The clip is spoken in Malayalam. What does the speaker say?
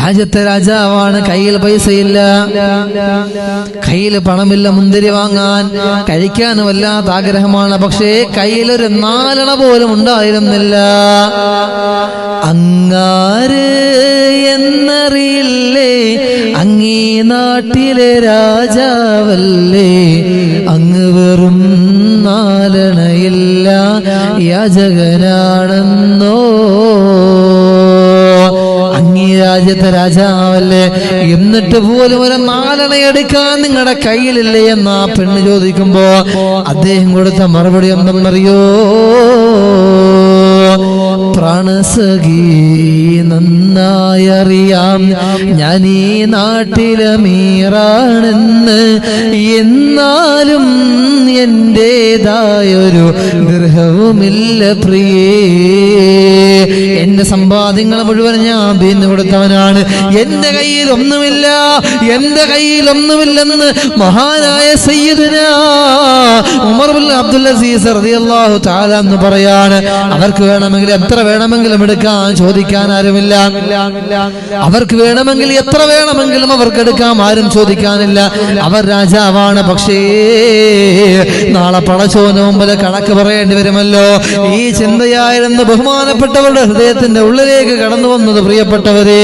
രാജ്യത്തെ രാജാവാണ്, കയ്യിൽ പൈസയില്ല, കയ്യിൽ പണമില്ല, മുന്തിരി വാങ്ങാൻ കഴിക്കാൻ വല്ലാത്ത ആഗ്രഹമാണ്. പക്ഷേ കയ്യിലൊരു 4 അണ പോലും ഉണ്ടായിരുന്നില്ല. അങ്ങാര് എന്നറിയില്ലേ, അങ്ങീ നാട്ടിലെ രാജാവല്ലേ, അങ്ങ് വെറും 4 അണയില്ല യാചകനാണെന്നോ. അങ്ങീ രാജ്യത്തെ രാജാവല്ലേ, എന്നിട്ട് പോലും ഒരു 4 അണ എടുക്കാൻ നിങ്ങളുടെ കയ്യിലില്ലേ എന്ന് ആ പെണ്ണ് ചോദിക്കുമ്പോ അദ്ദേഹം കൊടുത്ത മറുപടി എന്തെന്നറിയോ? പ്രാണസഖി, നന്നായറിയാം ഞാൻ ഈ നാട്ടിലെ മീറാണെന്ന്, എന്നാലും എന്റേതായൊരു ദൃഹവുമില്ല പ്രിയേ. എന്റെ സമ്പാദ്യങ്ങൾ മുഴുവൻ ഞാൻ വീന്നു കൊടുത്തവനാണ്, എന്റെ കയ്യിൽ ഒന്നുമില്ല, എന്റെ കയ്യിൽ ഒന്നുമില്ലെന്ന് മഹാനായ സയ്യിദുനാ ഉമർ ബിൻ അബ്ദുൽ അസീസ് റളിയല്ലാഹു തആല എന്ന് പറയാണ്. അവർക്ക് വേണമെങ്കിൽ എത്ര വേണമെങ്കിലും എടുക്കാൻ ചോദിക്കാൻ ആരുമില്ല, അവർക്ക് വേണമെങ്കിൽ എത്ര വേണമെങ്കിലും അവർക്ക് എടുക്കാം, ആരും ചോദിക്കാനില്ല. അവർ രാജാവാണ്. പക്ഷേ നാളെ പടച്ചോന് മുമ്പിൽ കണക്ക് പറയേണ്ടി വരുമല്ലോ. ഈ ചിന്തയായിരുന്നു ബഹുമാനപ്പെട്ടവരുടെ ഹൃദയത്തിന്റെ ഉള്ളിലേക്ക് കടന്നു വന്നത്. പ്രിയപ്പെട്ടവരെ,